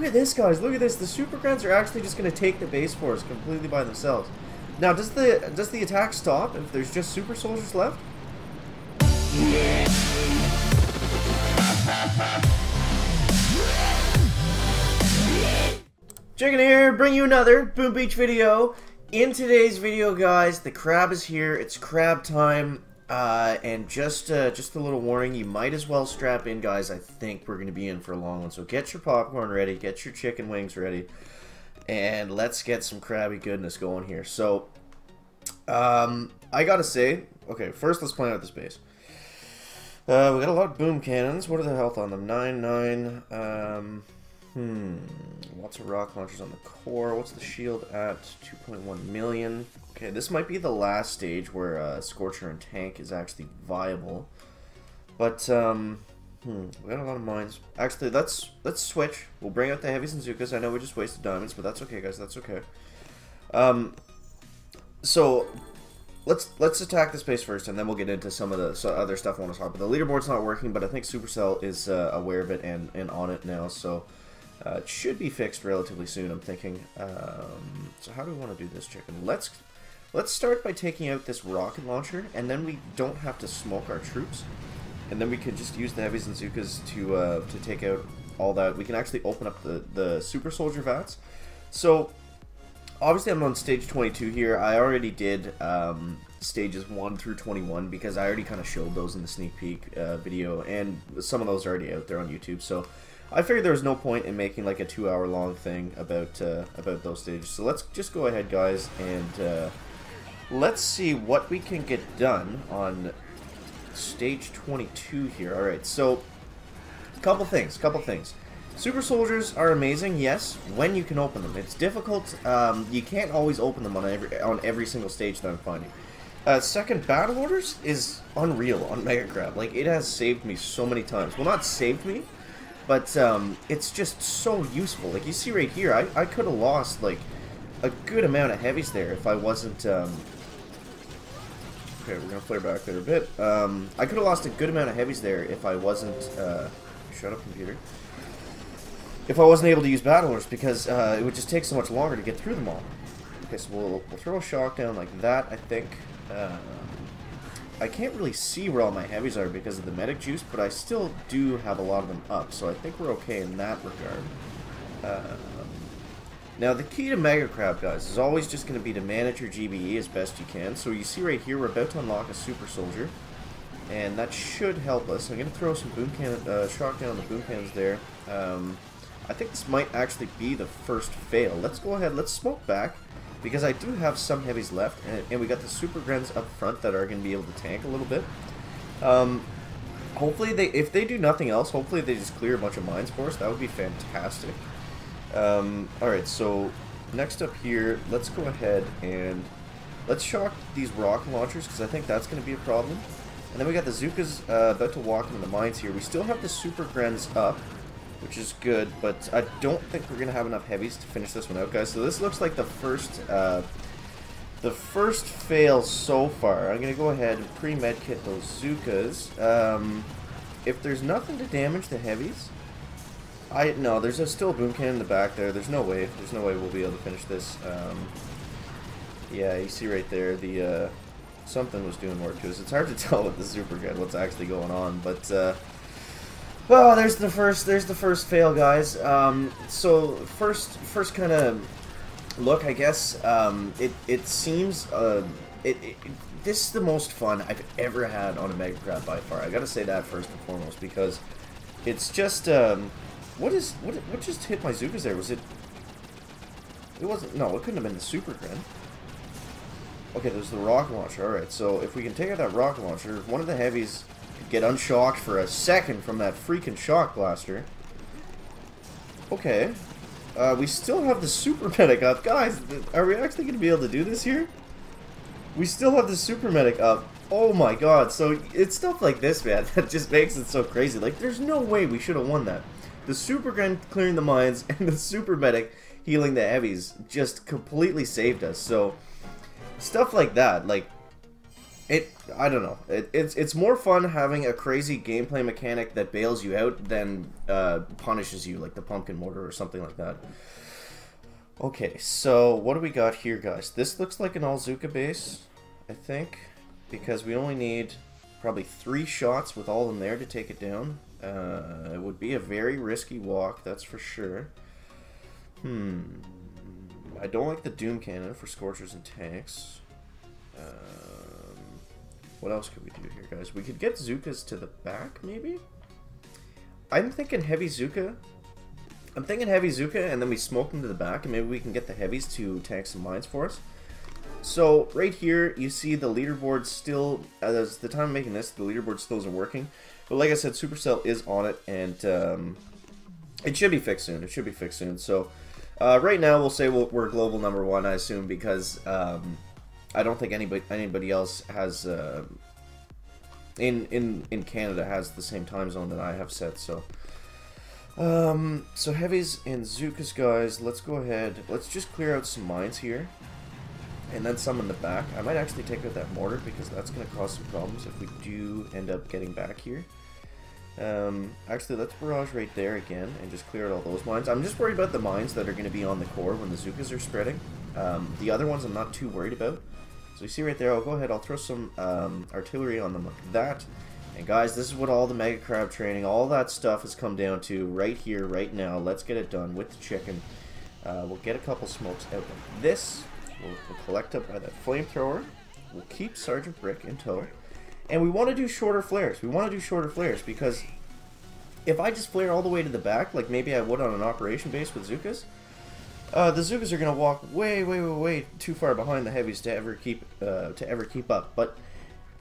Look at this, guys. Look at this. The Super Grunts are actually just going to take the base force completely by themselves. Now, does the attack stop if there's just Super Soldiers left? Chicken here, bring you another Boom Beach video. In today's video, guys, the crab is here. It's crab time. And just a little warning, you might as well strap in, guys. I think we're going to be in for a long one. So get your popcorn ready, get your chicken wings ready, and let's get some crabby goodness going here. So, I gotta say, okay, first let's plan out this base. We got a lot of boom cannons. What are the health on them? 9. Lots of rock launchers on the core. What's the shield at? 2.1 million. Okay, this might be the last stage where Scorcher and Tank is actually viable. But, we got a lot of mines. Actually, let's switch. We'll bring out the heavies and Zukas. I know we just wasted diamonds, but that's okay, guys. That's okay. So let's attack this base first, and then we'll get into some of the other stuff I want to talk about. The leaderboard's not working, but I think Supercell is aware of it and on it now, so it should be fixed relatively soon, I'm thinking. So how do we want to do this, chicken? Let's start by taking out this rocket launcher, and then we don't have to smoke our troops, and then we can just use the heavies and Zukas to take out all that. We can actually open up the Super Soldier vats. So obviously I'm on stage 22 here. I already did stages 1 through 21 because I already kind of showed those in the sneak peek video, and some of those are already out there on YouTube. So I figured there was no point in making like a 2-hour long thing about those stages. So let's just go ahead, guys, and let's see what we can get done on stage 22 here. Alright, so couple things. Super Soldiers are amazing, yes, when you can open them. It's difficult. You can't always open them on every single stage that I'm finding. Second, Battle Orders is unreal on Mega Crab. Like, it has saved me so many times. Well, not saved me, but it's just so useful. Like, you see right here, I could have lost, like, a good amount of heavies there if I wasn't, okay, we're gonna flare back there a bit. I could have lost a good amount of heavies there if I wasn't, shut up, computer. If I wasn't able to use Battle Orders, because it would just take so much longer to get through them all. Okay, so we'll throw a shock down like that, I think. I can't really see where all my heavies are because of the medic juice, but I still do have a lot of them up, so I think we're okay in that regard. Now, the key to Mega Crab, guys, is always just going to be to manage your GBE as best you can. So you see right here, we're about to unlock a Super Soldier, and that should help us. I'm going to throw some boom cannon, shock down on the boom cannons there. I think this might actually be the first fail. Let's go ahead, let's smoke back, because I do have some heavies left, and we got the Super Grens up front that are going to be able to tank a little bit. Hopefully, if they do nothing else, hopefully they just clear a bunch of mines for us. That would be fantastic. Alright, so next up here, let's go ahead and let's shock these rocket launchers, because I think that's going to be a problem. And then we got the Zukas about to walk into the mines here. We still have the Super Grens up, which is good, but I don't think we're going to have enough heavies to finish this one out, guys. So this looks like the first fail so far. I'm going to go ahead and pre-medkit those Zukas. If there's nothing to damage the heavies, no, there's still a boom cannon in the back there. There's no way we'll be able to finish this. Yeah, you see right there, the something was doing work to us. It's hard to tell with the Super Gun what's actually going on, but well, there's the first fail, guys. So first kind of look, I guess. It seems this is the most fun I've ever had on a Mega Crab by far. I gotta say that first and foremost, because it's just what just hit my Zukas there? Was it? It wasn't. No, it couldn't have been the Super Gren. Okay, there's the rocket launcher. All right, so if we can take out that rocket launcher, one of the heavies could get unshocked for a second from that freaking shock blaster. Okay, we still have the Super Medic up, guys. Are we actually going to be able to do this here? We still have the Super Medic up. Oh my god! So it's stuff like this, man, that just makes it so crazy. Like, there's no way we should have won that. The Super Gren clearing the mines and the Super Medic healing the heavies just completely saved us. So stuff like that, like, I don't know. It's more fun having a crazy gameplay mechanic that bails you out than punishes you, like the pumpkin mortar or something like that. Okay, so what do we got here, guys? This looks like an Alzuka base, I think, because we only need probably 3 shots with all of them there to take it down. It would be a very risky walk, that's for sure. I don't like the Doom Cannon for Scorchers and Tanks. What else could we do here, guys? We could get Zukas to the back, maybe? I'm thinking Heavy Zuka. I'm thinking Heavy Zuka, and then we smoke them to the back, and maybe we can get the heavies to tank some mines for us. So, right here, you see the leaderboard still, as the time I'm making this, the leaderboard still isn't working. But like I said, Supercell is on it, and it should be fixed soon. It should be fixed soon. So, right now, we'll say we're global #1, I assume, because I don't think anybody else has, in Canada, has the same time zone that I have set, so... So heavies and Zukas, guys, let's go ahead, let's just clear out some mines here, and then some in the back. I might actually take out that mortar, because that's going to cause some problems if we do end up getting back here. Actually, let's barrage right there again, and just clear out all those mines. I'm just worried about the mines that are going to be on the core when the Zukas are spreading. The other ones I'm not too worried about. So you see right there, I'll go ahead, I'll throw some artillery on them like that. And guys, this is what all the Mega Crab training, all that stuff has come down to right here, right now. Let's get it done with the chicken. We'll get a couple smokes out like this. We'll collect up by that flamethrower. We'll keep Sergeant Brick in tow. And we want to do shorter flares. We want to do shorter flares because if I just flare all the way to the back, like maybe I would on an operation base with Zukas, the Zukas are going to walk way too far behind the heavies to ever keep up. But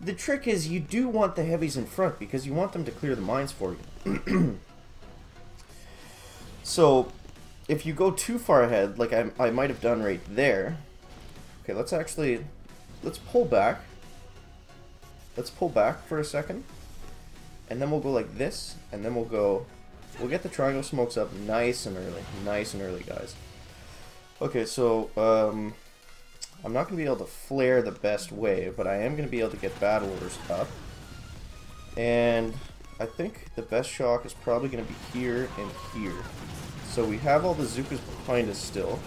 the trick is you do want the heavies in front because you want them to clear the mines for you. So if you go too far ahead, like I might have done right there. Okay, let's pull back. Let's pull back for a second. And then we'll go like this, and then we'll get the triangle smokes up nice and early, guys. Okay, so I'm not going to be able to flare the best way, but I am going to be able to get battle orders up. And I think the best shock is probably going to be here and here. So we have all the Zukas behind us still.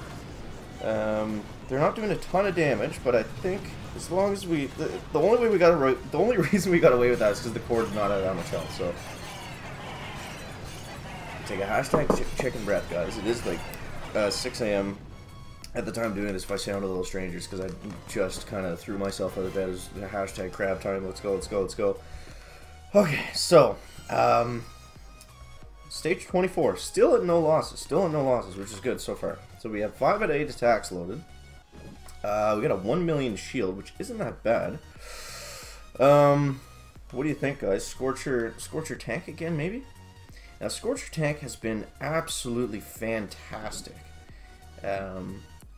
They're not doing a ton of damage, but I think as long as we... The only reason we got away with that is because the core did not have that much health, so... Take a hashtag chicken breath, guys. It is like 6 AM. At the time doing this, if I sound a little strangers, because I just kind of threw myself out of bed as hashtag crab time. Let's go. Okay, so, stage 24, still at no losses, which is good so far. So we have 5 out of 8 attacks loaded. We got a 1 million shield, which isn't that bad. What do you think, guys? Scorcher tank again, maybe? Now, Scorcher tank has been absolutely fantastic.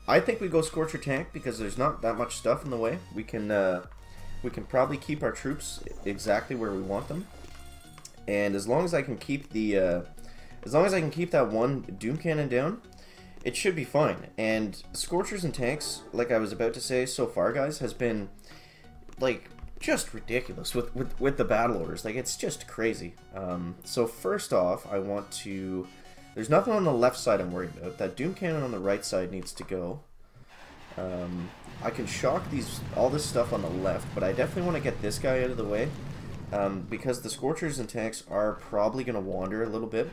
I think we go Scorcher tank because there's not that much stuff in the way. We can probably keep our troops exactly where we want them, and as long as I can keep that one Doom Cannon down, it should be fine. And Scorchers and tanks, like I was about to say, so far, guys, has been like just ridiculous with the battle orders. Like, it's just crazy. So first off, I want to... There's nothing on the left side I'm worried about. That Doom Cannon on the right side needs to go. I can shock all this stuff on the left, but I definitely want to get this guy out of the way. Because the Scorchers and tanks are probably going to wander a little bit.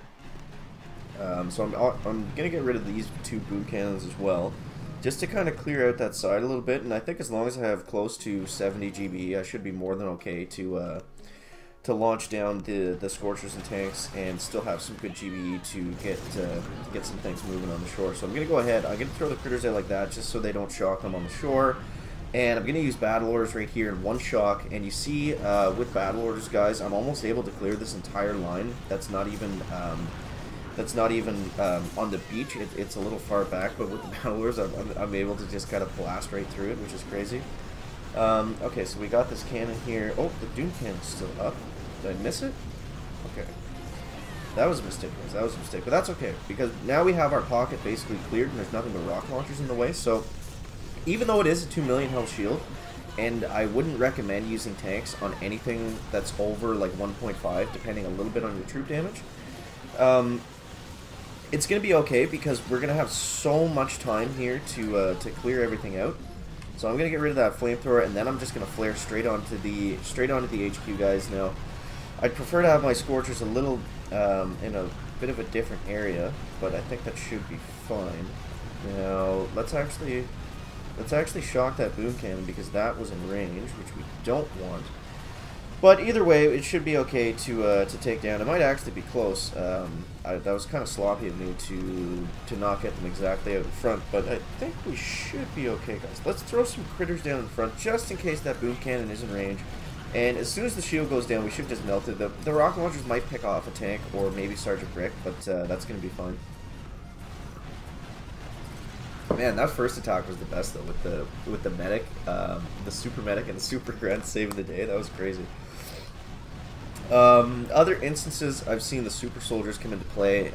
So I'm going to get rid of these 2 boom cannons as well. Just to kind of clear out that side a little bit. And I think as long as I have close to 70 GB, I should be more than okay to launch down the Scorchers and tanks and still have some good GBE to get some things moving on the shore. So I'm going to go ahead, I'm going to throw the critters out like that just so they don't shock them on the shore. And I'm going to use battle orders right here in 1 shock. And you see with battle orders, guys, I'm almost able to clear this entire line. That's not even on the beach. It's a little far back, but with the battle orders, I'm able to just kind of blast right through it, which is crazy. Okay, so we got this cannon here. Oh, the Doom Cannon's still up. Did I miss it? Okay. That was a mistake, guys. That was a mistake. But that's okay, because now we have our pocket basically cleared, and there's nothing but rock launchers in the way. So, even though it is a 2 million health shield, and I wouldn't recommend using tanks on anything that's over like 1.5, depending a little bit on your troop damage. It's going to be okay because we're going to have so much time here to clear everything out. So I'm going to get rid of that flamethrower, and then I'm just going to flare straight onto the HQ guys now. I'd prefer to have my Scorchers a little in a bit of a different area, but I think that should be fine. Now, let's actually shock that boom cannon because that was in range, which we don't want. But either way, it should be okay to take down. It might actually be close. That was kind of sloppy of me to not get them exactly out in front, but I think we should be okay, guys. Let's throw some critters down in front just in case that boom cannon is in range. And as soon as the shield goes down, we should just melt it. The rocket launchers might pick off a tank or maybe Sergeant Brick, but that's going to be fine. Man, that first attack was the best though, with the medic, the super medic and the super grunt saving the day. That was crazy. Other instances I've seen the super soldiers come into play.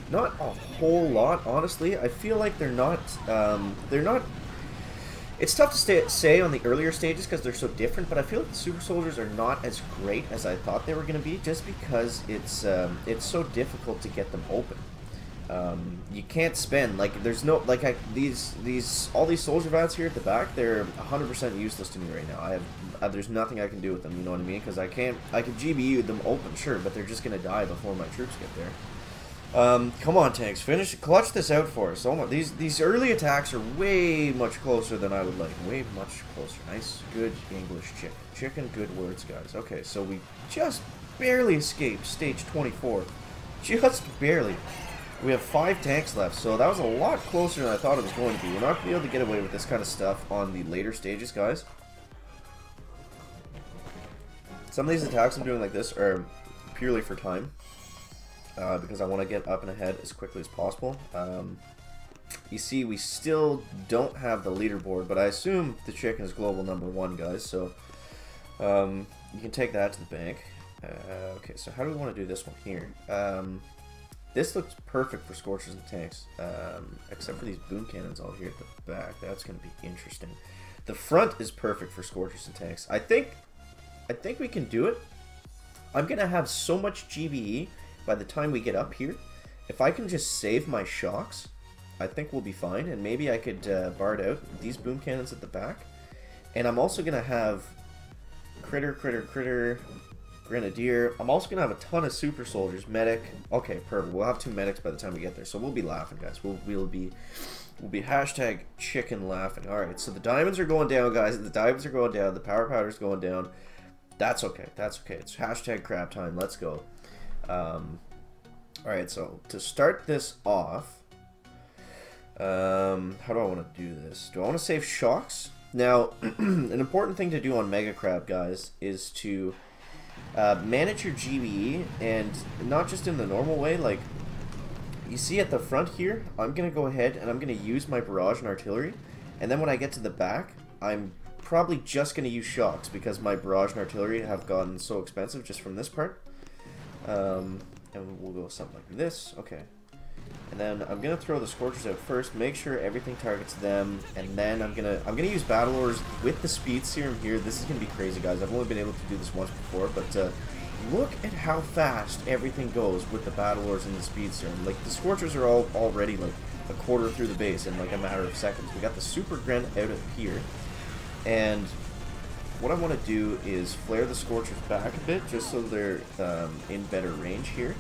Not a whole lot, honestly. I feel like they're not. It's tough to say on the earlier stages because they're so different, but I feel like the super soldiers are not as great as I thought they were going to be, just because it's so difficult to get them open. You can't spend, like, there's no, like, all these soldier vats here at the back, they're 100% useless to me right now. There's nothing I can do with them, you know what I mean? Because I can GBU them open, sure, but they're just gonna die before my troops get there. Come on, tanks, clutch this out for us. Oh my, these early attacks are way much closer than I would like. Way much closer. Nice, good English chicken, good words, guys. Okay, so we just barely escaped stage 24. Just barely. We have 5 tanks left, so that was a lot closer than I thought it was going to be. We're not going to be able to get away with this kind of stuff on the later stages, guys. Some of these attacks I'm doing like this are purely for time, because I want to get up and ahead as quickly as possible. You see, we still don't have the leaderboard, but I assume the chicken is global #1, guys, so you can take that to the bank. Okay, so how do we want to do this one here? This looks perfect for Scorchers and tanks, except for these boom cannons all here at the back. That's going to be interesting. The front is perfect for Scorchers and tanks. I think we can do it. I'm going to have so much GBE by the time we get up here. If I can just save my shocks, I think we'll be fine. And maybe I could bard out these boom cannons at the back. And I'm also going to have critter, Grenadier. I'm also going to have a ton of super soldiers. Medic. Okay, perfect. We'll have 2 medics by the time we get there. So we'll be laughing, guys. We'll be hashtag chicken laughing. Alright, so the diamonds are going down, guys. The diamonds are going down. The power powder's going down. That's okay. That's okay. It's hashtag crap time. Let's go. Alright, so to start this off, how do I want to do this? Do I want to save shocks? Now, an important thing to do on Mega Crab, guys, is to manage your GBE, and not just in the normal way. Like, you see at the front here, I'm going to go ahead and I'm going to use my barrage and artillery, and then when I get to the back, I'm probably just going to use shocks because my barrage and artillery have gotten so expensive just from this part. And we'll go something like this. Okay. And then I'm gonna throw the Scorchers out first, make sure everything targets them, and then I'm gonna use Battle Ores with the speed serum here. This is gonna be crazy, guys. I've only been able to do this once before, but look at how fast everything goes with the Battle Ores and the speed serum. Like, the Scorchers are already like a quarter through the base in like a matter of seconds. We got the Super Gren out of here, and what I want to do is flare the Scorchers back a bit just so they're in better range here.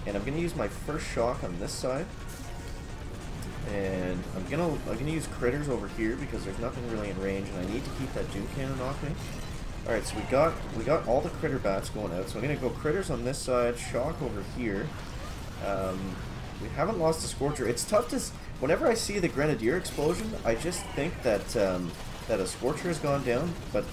And I'm gonna use my first shock on this side, and I'm gonna use critters over here because there's nothing really in range, and I need to keep that Doom Cannon off me. All right, so we got all the critter bats going out, so I'm gonna go critters on this side, shock over here. We haven't lost the Scorcher. It's tough to whenever I see the Grenadier explosion, I just think that that a Scorcher has gone down, but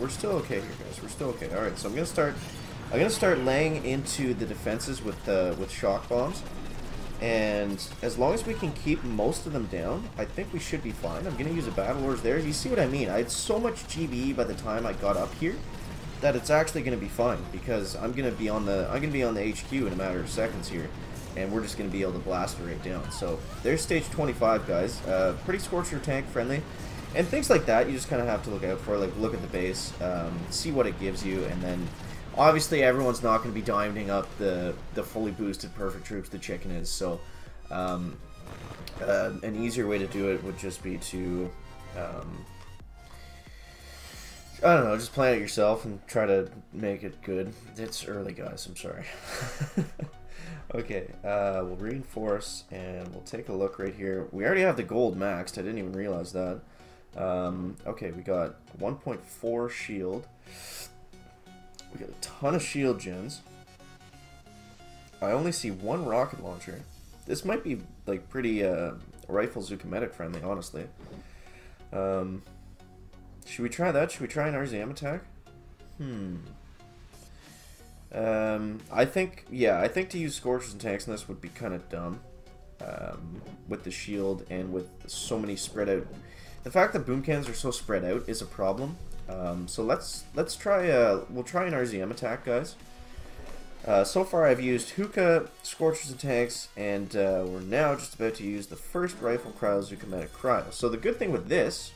we're still okay here, guys. We're still okay. All right, so I'm gonna start laying into the defenses with shock bombs, and as long as we can keep most of them down, I think we should be fine. I'm gonna use a Battle Ores there. You see what I mean? I had so much GBE by the time I got up here that it's actually gonna be fine because I'm gonna be on the HQ in a matter of seconds here, and we're just gonna be able to blast it right down. So there's stage 25, guys. Pretty Scorcher tank friendly. And things like that, you just kind of have to look out for. Like, look at the base, see what it gives you, and then obviously everyone's not going to be diamonding up the fully boosted perfect troops the chicken is. So an easier way to do it would just be to I don't know, just plan it yourself and try to make it good. It's early, guys, I'm sorry. Okay, we'll reinforce and we'll take a look right here. We already have the gold maxed, I didn't even realize that. Okay, we got 1.4 shield. We got a ton of shield gens. I only see one rocket launcher. This might be like pretty rifle Zukometic friendly, honestly. Should we try that? Should we try an RZM attack? I think to use Scorchers and tanks in this would be kind of dumb. With the shield and with so many spread out. The fact that boom cannons are so spread out is a problem. So let's try we'll try an RZM attack, guys. So far I've used Hookah, Scorchers and tanks, and we're now just about to use the first rifle cryo Zukometic cryo. So the good thing with this,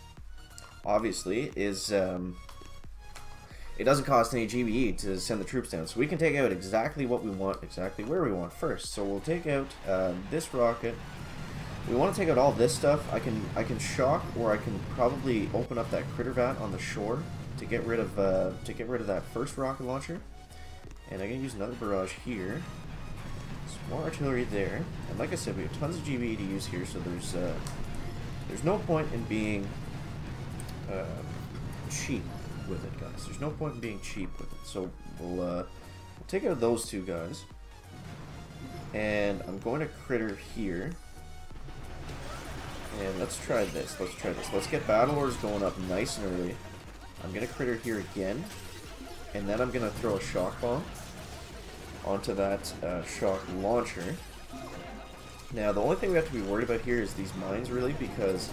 obviously, is it doesn't cost any GBE to send the troops down. So we can take out exactly what we want, exactly where we want first. So we'll take out this rocket. We want to take out all this stuff. I can shock, or I can probably open up that critter vat on the shore to get rid of that first rocket launcher. And I'm gonna use another barrage here. Some more artillery there. And like I said, we have tons of GBE to use here, so there's no point in being cheap with it, guys. There's no point in being cheap with it. So we'll take out those two guys. And I'm going to critter here. And let's try this. Let's get battle orders going up nice and early. I'm going to critter here again. And then I'm going to throw a shock bomb onto that shock launcher. Now, the only thing we have to be worried about here is these mines, really, because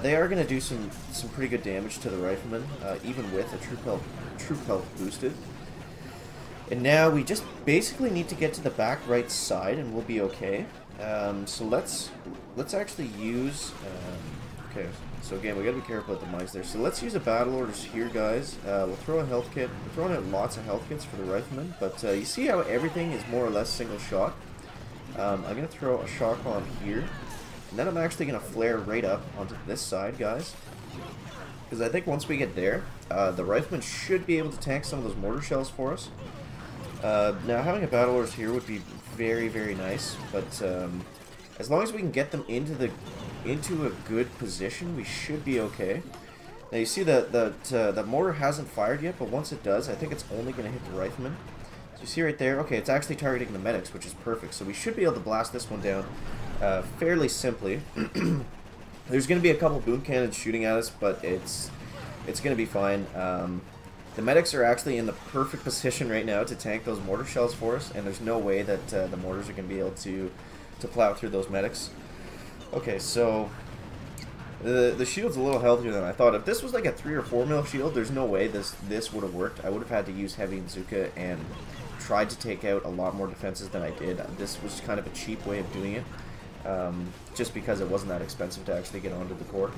they are going to do some pretty good damage to the riflemen, even with a troop health boosted. And now we just basically need to get to the back right side, and we'll be okay. So let's actually use. Okay, so again, we got to be careful with the mines there. So let's use a battle orders here, guys. We'll throw a health kit. We're throwing out lots of health kits for the riflemen, but you see how everything is more or less single shot. I'm gonna throw a shock bomb here. And then I'm actually going to flare right up onto this side, guys. Because I think once we get there, the riflemen should be able to tank some of those mortar shells for us. Now, having a battle orders here would be very, very nice. But as long as we can get them into a good position, we should be okay. Now, you see that the mortar hasn't fired yet, but once it does, I think it's only going to hit the riflemen. So you see right there, okay, it's actually targeting the medics, which is perfect. So we should be able to blast this one down fairly simply. There's going to be a couple boom cannons shooting at us, but it's going to be fine. The medics are actually in the perfect position right now to tank those mortar shells for us, and there's no way that the mortars are going to be able to plow through those medics. Okay, so the shield's a little healthier than I thought. If this was like a 3 or 4 mil shield, there's no way this would have worked. I would have had to use heavy Nzuka and tried to take out a lot more defenses than I did. This was kind of a cheap way of doing it, just because it wasn't that expensive to actually get onto the core.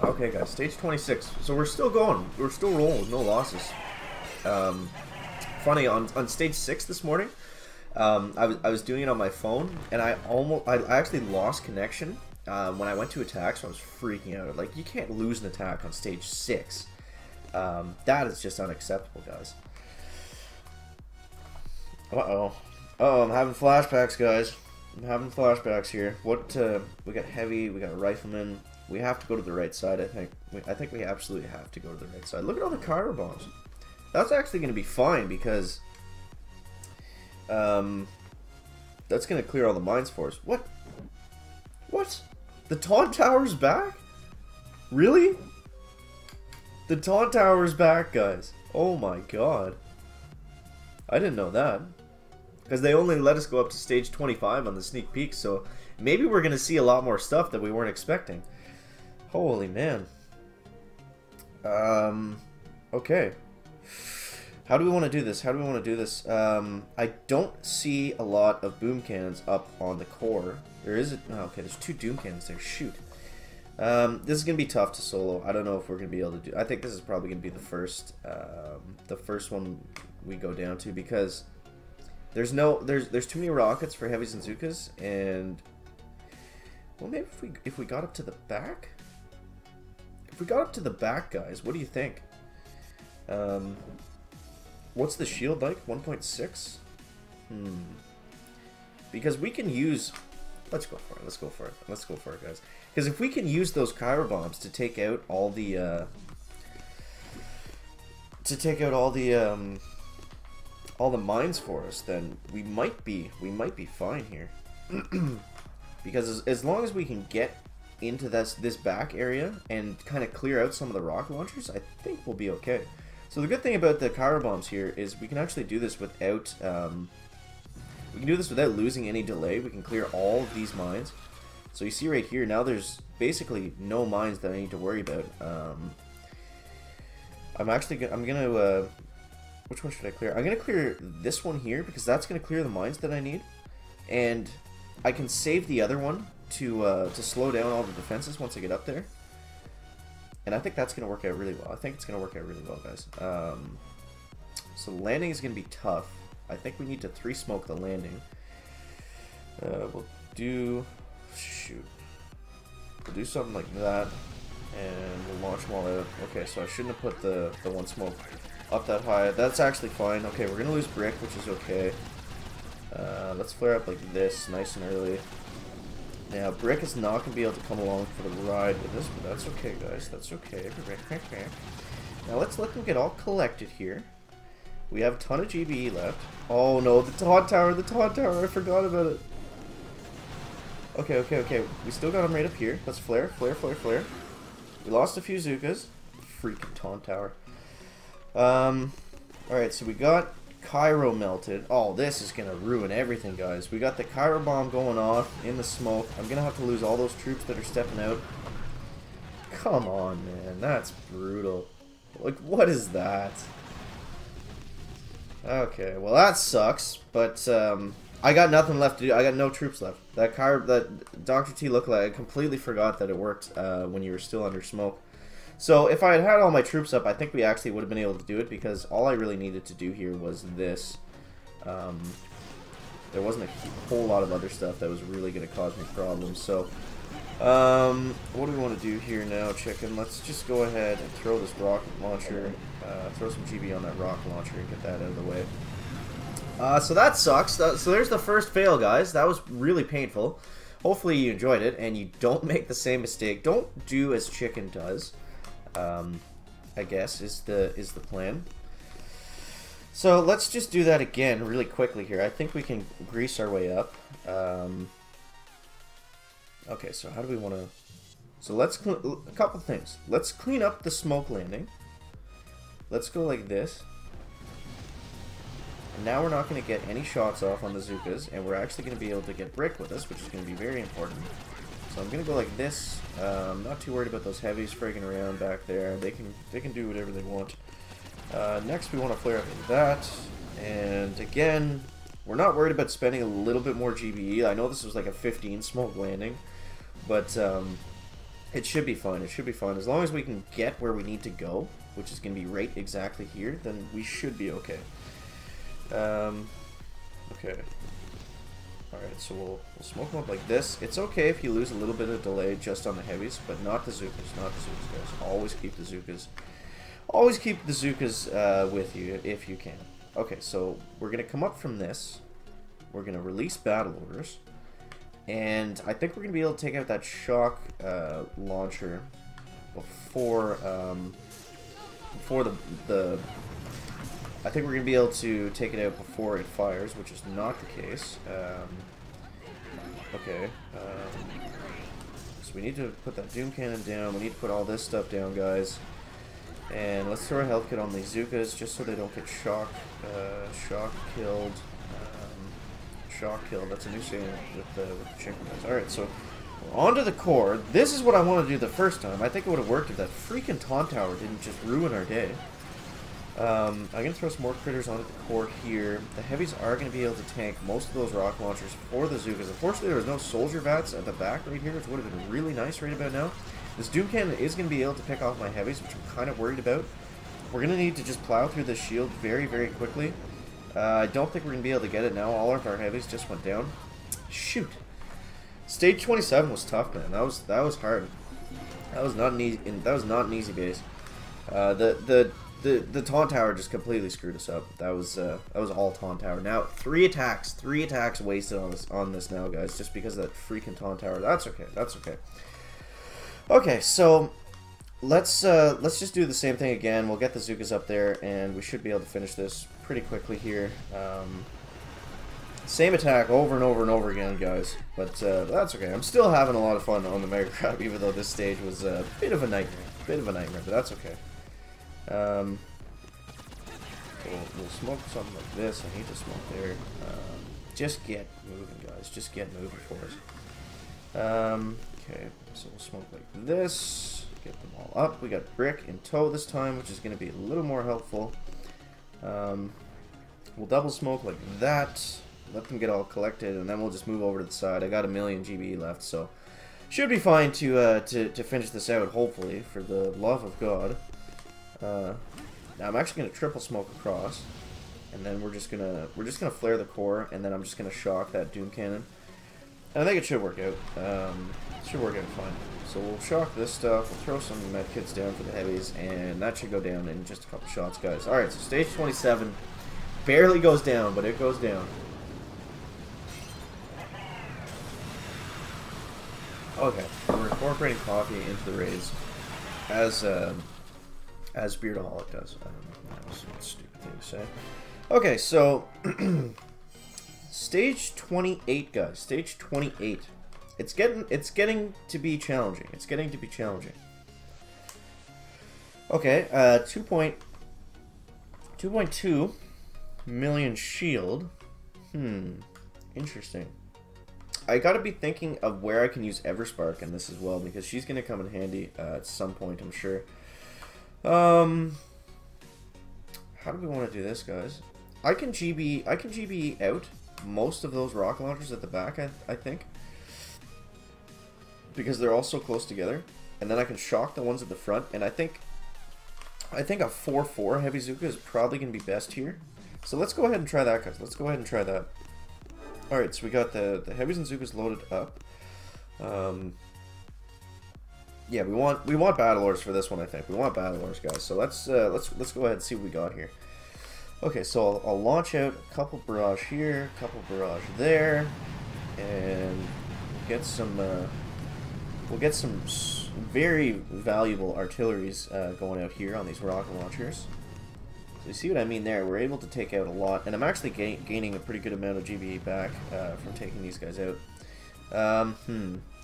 Okay, guys, stage 26. So we're still going. We're still rolling with no losses. Funny, on stage 6 this morning, I was doing it on my phone, and I actually lost connection when I went to attack, so I was freaking out. Like, you can't lose an attack on stage 6. That is just unacceptable, guys. Uh-oh. Oh, I'm having flashbacks, guys. I'm having flashbacks here. What, we got heavy, we got riflemen. We have to go to the right side, I think. I think we absolutely have to go to the right side. Look at all the cryo bombs. That's actually going to be fine, because that's going to clear all the mines for us. What? What? The taunt tower's back? Really? The taunt tower's back, guys. Oh my god. I didn't know that. Because they only let us go up to stage 25 on the sneak peek, so maybe we're going to see a lot more stuff that we weren't expecting. Holy man. Okay. How do we want to do this? How do we want to do this? I don't see a lot of boom cannons up on the core. There is oh, okay, there's 2 doom cannons there. Shoot. This is gonna be tough to solo. I don't know if we're gonna be able to do. I think this is probably gonna be the first one we go down to, because there's too many rockets for heavies and Zookas, and well, maybe if we got up to the back. If we got up to the back, guys, what do you think? What's the shield like? 1.6? Because we can use. Let's go for it. Let's go for it. Let's go for it, guys. Because if we can use those Kyro bombs to take out all the mines for us, then we might be fine here. Because as long as we can get into this back area and kind of clear out some of the rocket launchers, I think we'll be okay. So the good thing about the Kyro bombs here is we can actually do this without losing any delay. We can clear all of these mines. So you see right here, now there's basically no mines that I need to worry about. Which one should I clear? I'm gonna clear this one here, because that's gonna clear the mines that I need, and I can save the other one to slow down all the defenses once I get up there. And I think that's gonna work out really well. I think it's gonna work out really well, guys. So landing is gonna be tough. I think we need to 3-smoke the landing. We'll do something like that, and we'll launch them all out. Okay, so I shouldn't have put the 1 smoke up that high. That's actually fine. Okay, we're gonna lose brick, which is okay. Let's flare up like this, nice and early. Now, brick is not gonna be able to come along for the ride with this, but that's okay, guys. That's okay. Now let's let them get all collected here. We have a ton of GBE left. Oh no, the taunt tower, I forgot about it. Okay. We still got them right up here. Let's flare. We lost a few Zookas. Freaking taunt tower. Alright, so we got Kyro melted. Oh, this is gonna ruin everything, guys. We got the Kyro bomb going off in the smoke. I'm gonna have to lose all those troops that are stepping out. Come on, man. That's brutal. Like, what is that? Okay, well that sucks, but I got nothing left to do. I got no troops left. That Dr. T lookalike, I completely forgot that it worked when you were still under smoke. So if I had had all my troops up, I think we actually would have been able to do it, because all I really needed to do here was this. There wasn't a whole lot of other stuff that was really going to cause me problems. So what do we want to do here now, chicken? Let's just go ahead and throw this rocket launcher, throw some GB on that rocket launcher and get that out of the way. So that sucks. So there's the first fail, guys. That was really painful. Hopefully you enjoyed it and you don't make the same mistake. Don't do as chicken does. I guess is the plan. So let's just do that again really quickly here. I think we can grease our way up. Okay, so how do we want to... So let's... A couple things. Let's clean up the smoke landing. Let's go like this. And now we're not going to get any shots off on the Zookas, and we're actually going to be able to get brick with us, which is going to be very important. So I'm going to go like this. I'm not too worried about those heavies frigging around back there. They can do whatever they want. Next we want to flare up like that. And again, we're not worried about spending a little bit more GBE. I know this was like a 15 smoke landing, but it should be fine. It should be fine. As long as we can get where we need to go, which is going to be right exactly here, then we should be okay. Okay. Alright, so we'll smoke them up like this. It's okay if you lose a little bit of delay just on the heavies, but not the Zookas. Not the Zookas, guys. Always keep the Zookas. Always keep the Zookas with you if you can. Okay, so we're going to come up from this. We're going to release battle orders. And I think we're going to be able to take out that shock launcher before the I think we're going to be able to take it out before it fires, which is not the case. Okay. So we need to put that Doom Cannon down. We need to put all this stuff down, guys. And let's throw a health kit on these Zookas just so they don't get shock killed. Shock killed. That's a new saying with the chicken guys. Alright, so on to the core. This is what I wanted to do the first time. I think it would have worked if that freaking taunt tower didn't just ruin our day. I'm going to throw some more critters onto the core here. The heavies are going to be able to tank most of those rock launchers for the Zookas. Unfortunately, there was no soldier vats at the back right here, which would have been really nice right about now. This Doom Cannon is going to be able to pick off my heavies, which I'm kind of worried about. We're going to need to just plow through this shield very, very quickly. I don't think we're going to be able to get it now. All of our heavies just went down. Shoot. Stage 27 was tough, man. That was hard. That was not an easy base. The taunt tower just completely screwed us up. That was all taunt tower. Now three attacks wasted on this now, guys, just because of that freaking taunt tower. That's okay. That's okay. Okay, so let's just do the same thing again. We'll get the Zookas up there, and we should be able to finish this pretty quickly here. Same attack over and over and over again, guys. But that's okay. I'm still having a lot of fun on the Mega Crab, even though this stage was a bit of a nightmare. But that's okay. We'll smoke something like this. I need to smoke there. Just get moving, guys. Just get moving for us. Okay, so we'll smoke like this. Get them all up. We got Brick in tow this time, which is going to be a little more helpful. We'll double smoke like that. Let them get all collected, and then we'll just move over to the side. I got 1,000,000 GBE left, so should be fine to finish this out, hopefully, for the love of God. Now I'm actually gonna triple smoke across, and then we're just gonna flare the core, and then I'm just gonna shock that Doom Cannon. And I think it should work out. It should work out fine. So we'll shock this stuff. We'll throw some medkits down for the heavies, and that should go down in just a couple shots, guys. All right, so stage 27 barely goes down, but it goes down. Okay, we're incorporating coffee into the raids as Beardaholic does. That was a stupid thing to say. Okay, so stage 28, guys. Stage 28. It's getting to be challenging. It's getting to be challenging. Okay, 2.2 million shield. Interesting. I gotta be thinking of where I can use Everspark in this as well, because she's gonna come in handy at some point, I'm sure. How do we want to do this, guys? I can GB out most of those rock launchers at the back, I think, because they're all so close together, and then I can shock the ones at the front. And I think a 4/4 heavy Zooka is probably gonna be best here. So let's go ahead and try that, guys. Let's go ahead and try that. All right, so we got the heavies and Zookas loaded up. Yeah, we want Battlelords for this one. I think we want Battlelords, guys. So let's go ahead and see what we got here. Okay, so I'll launch out a couple barrage here, a couple barrage there, and get some. We'll get some very valuable artilleries going out here on these rocket launchers. So you see what I mean there? We're able to take out a lot, and I'm actually gaining a pretty good amount of GBE back from taking these guys out.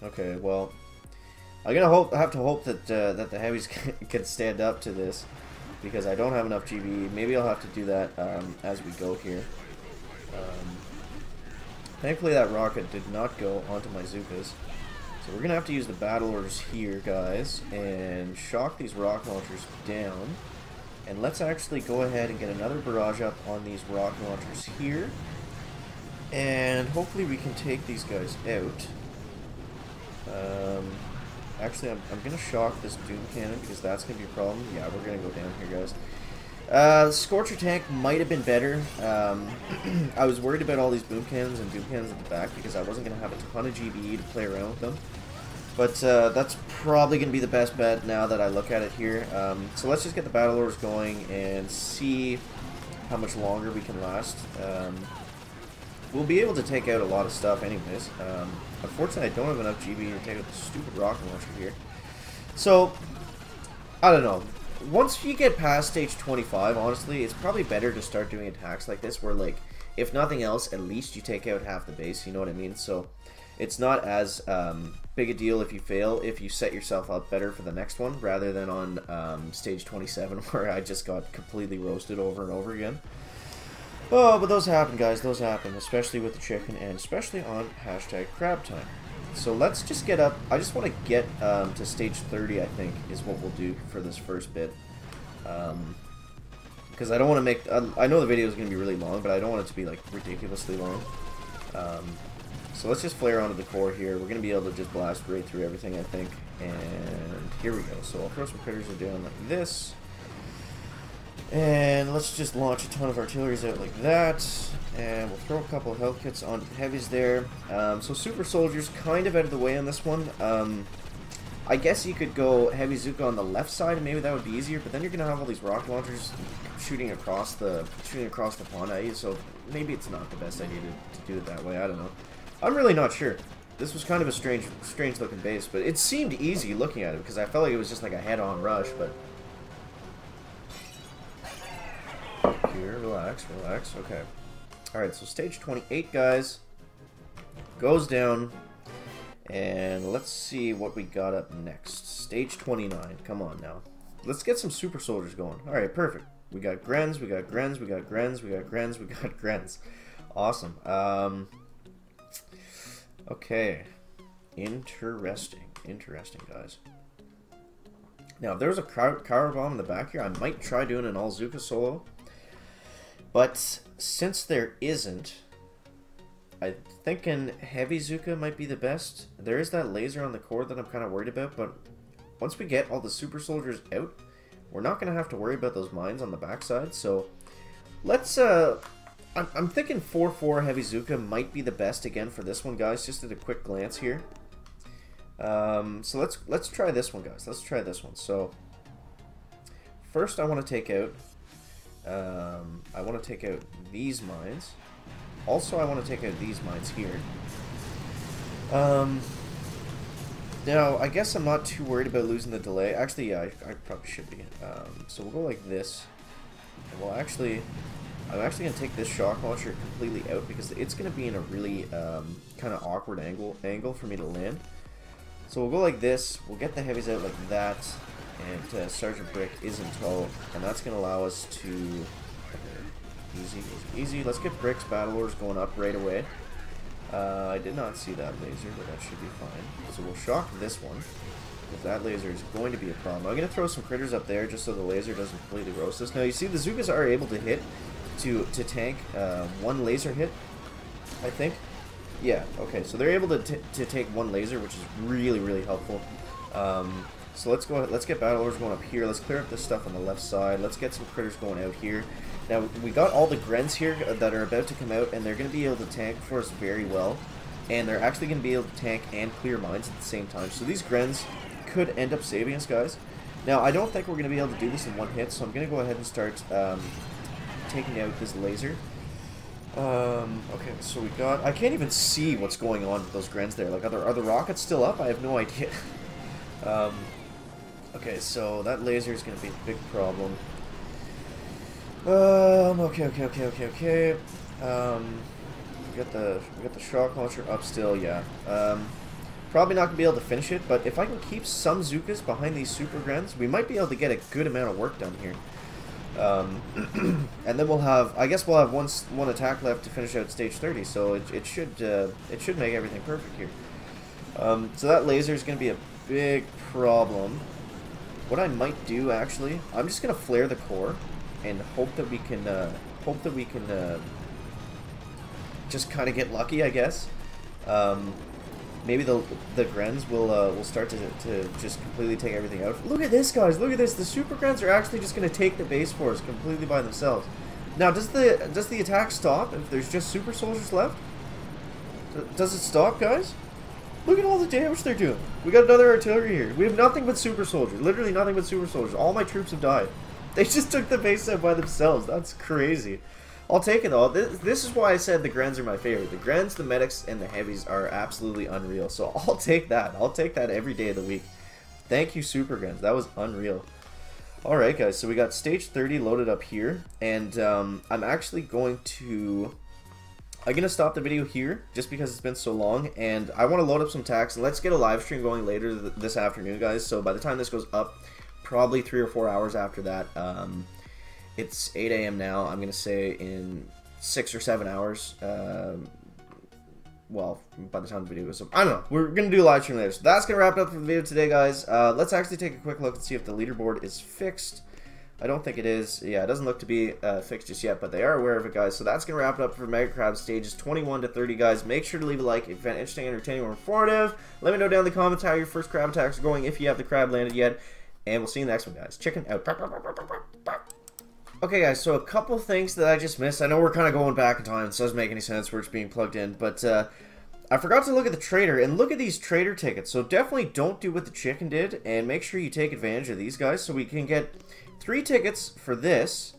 Okay, well, I'm gonna have to hope that that the heavies can stand up to this, because I don't have enough GBE. Maybe I'll have to do that as we go here. Thankfully, that rocket did not go onto my Zookas. So we're gonna have to use the battle orders here, guys, and shock these rock launchers down. And let's actually go ahead and get another barrage up on these rock launchers here. And hopefully we can take these guys out. Actually, I'm going to shock this Doom Cannon, because that's going to be a problem. Yeah, we're going to go down here, guys. The Scorcher tank might have been better. I was worried about all these Boom Cannons and Doom Cannons at the back, because I wasn't going to have a ton of GBE to play around with them. But that's probably going to be the best bet now that I look at it here. So let's just get the Battle Orders going and see how much longer we can last. We'll be able to take out a lot of stuff anyways. Unfortunately, I don't have enough GB to take out the stupid rocket launcher here. So, I don't know. Once you get past stage 25, honestly, it's probably better to start doing attacks like this where, like, if nothing else, at least you take out half the base, you know what I mean? So, it's not as big a deal if you fail, if you set yourself up better for the next one, rather than on stage 27 where I just got completely roasted over and over again. Oh, but those happen, guys, those happen, especially with the chicken, and especially on #CrabTime. So let's just get up. I just want to get to stage 30, I think, is what we'll do for this first bit. because I don't want to make... I know the video is going to be really long, but I don't want it to be, like, ridiculously long. So let's just flare onto the core here. We're going to be able to just blast right through everything, I think. And here we go. So I'll throw some critters down like this. And let's just launch a ton of artilleries out like that. And we'll throw a couple of health kits on heavies there. So super soldiers kind of out of the way on this one. I guess you could go heavy Zuka on the left side, and maybe that would be easier. But then you're gonna have all these rocket launchers shooting across the pond at you. So maybe it's not the best idea to do it that way. I don't know. I'm really not sure. This was kind of a strange looking base, but it seemed easy looking at it because I felt like it was just like a head-on rush. But here, relax. Okay. All right. So stage 28, guys, goes down. And let's see what we got up next. Stage 29. Come on now. Let's get some super soldiers going. Alright, perfect. We got Grens, we got Grens, we got Grens, we got Grens, we got Grens. Awesome. Okay. Interesting, guys. Now, if there was a Power Bomb in the back here, I might try doing an all Zuka solo. But since there isn't, I'm thinking heavy Zuka might be the best. There is that laser on the core that I'm kind of worried about, but once we get all the super soldiers out, we're not going to have to worry about those mines on the backside. So let's, I'm thinking 4-4 heavy Zuka might be the best again for this one, guys, just at a quick glance here. So let's try this one, guys. Let's try this one. So first I want to take out, these mines. Also, I want to take out these mines here. Now, I guess I'm not too worried about losing the delay. Actually, yeah, I probably should be. So we'll go like this. And I'm actually going to take this shock launcher completely out because it's going to be in a really kind of awkward angle for me to land. So we'll go like this. We'll get the heavies out like that. And Sergeant Brick is in tow. And that's going to allow us to... Easy. Let's get Brick's Battlelords going up right away. I did not see that laser, but that should be fine. So we'll shock this one, because that laser is going to be a problem. I'm going to throw some critters up there just so the laser doesn't completely roast us. Now you see the Zukas are able to hit, to tank one laser hit, I think. Yeah, okay, so they're able to take one laser, which is really helpful. So let's get Battlelords going up here. Let's clear up this stuff on the left side. Let's get some critters going out here. Now, we got all the Grens here that are about to come out, and they're going to be able to tank for us very well. And they're actually going to be able to tank and clear mines at the same time. So these Grens could end up saving us, guys. Now, I don't think we're going to be able to do this in one hit, so I'm going to go ahead and start taking out this laser. Okay, so we got... I can't even see what's going on with those Grens there. Like, are the rockets still up? I have no idea. Okay, so that laser is going to be a big problem. Okay. We got the shock launcher up still, yeah. Probably not gonna be able to finish it, but if I can keep some Zukas behind these super Grens, we might be able to get a good amount of work done here. And then we'll have, I guess we'll have one attack left to finish out stage 30, so it should make everything perfect here. So that laser is gonna be a big problem. What I might do, actually, I'm just gonna flare the core and hope that we can just kind of get lucky, I guess. Maybe the Grens will start to just completely take everything out. Look at this, guys! Look at this! The super Grens are actually just going to take the base for us completely by themselves. Now, does the attack stop if there's just super soldiers left? Does it stop, guys? Look at all the damage they're doing. We got another artillery here. We have nothing but super soldiers. Literally nothing but super soldiers. All my troops have died. They just took the base out by themselves. That's crazy. I'll take it all. This is why I said the Grens are my favorite. The Grens, the medics, and the heavies are absolutely unreal. So I'll take that. I'll take that every day of the week. Thank you, Super Grens. That was unreal. Alright, guys. So we got stage 30 loaded up here. And I'm actually going to... I'm going to stop the video here just because it's been so long. And I want to load up some tax. And let's get a live stream going later this afternoon, guys. So by the time this goes up, probably 3 or 4 hours after that. It's 8 a.m. now. I'm going to say in 6 or 7 hours. Well, by the time the video goes up. I don't know. We're going to do a live stream later. So that's going to wrap it up for the video today, guys. Let's actually take a quick look and see if the leaderboard is fixed. I don't think it is. Yeah, it doesn't look to be fixed just yet, but they are aware of it, guys. So that's going to wrap it up for Mega Crab stages 21 to 30, guys. Make sure to leave a like if you found it interesting, entertaining, or informative. Let me know down in the comments how your first crab attacks are going, if you have the crab landed yet. And we'll see you in the next one, guys. Chicken out. Okay, guys, so a couple things that I just missed. I know we're kind of going back in time, so it doesn't make any sense where it's being plugged in, but I forgot to look at the trader, and look at these trader tickets. So definitely don't do what the chicken did, and make sure you take advantage of these, guys, so we can get 3 tickets for this,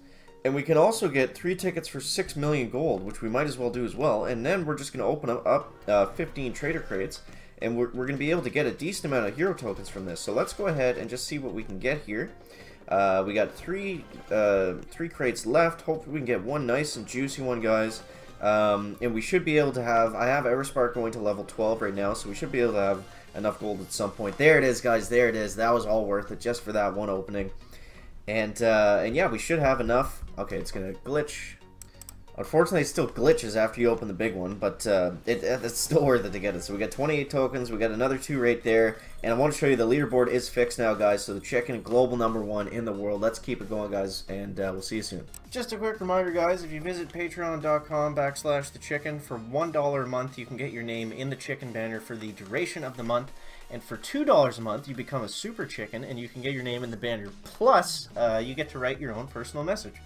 and we can also get 3 tickets for 6 million gold, which we might as well do as well, and then we're just going to open up 15 trader crates, and we're going to be able to get a decent amount of hero tokens from this. So let's go ahead and just see what we can get here. We got three crates left. Hopefully we can get one nice and juicy one, guys. And we should be able to have, I have Everspark going to level 12 right now, so we should be able to have enough gold at some point. There it is, guys, there it is. That was all worth it just for that one opening. And yeah, we should have enough. Okay, it's gonna glitch. Unfortunately, it still glitches after you open the big one, but it's still worth it to get it. So we got 28 tokens, we got another 2 right there, and I want to show you the leaderboard is fixed now, guys, so the chicken global #1 in the world. Let's keep it going, guys, and we'll see you soon. Just a quick reminder, guys, if you visit patreon.com/thechicken for $1 a month, you can get your name in the chicken banner for the duration of the month. And for $2 a month, you become a super chicken, and you can get your name in the banner. Plus, you get to write your own personal message.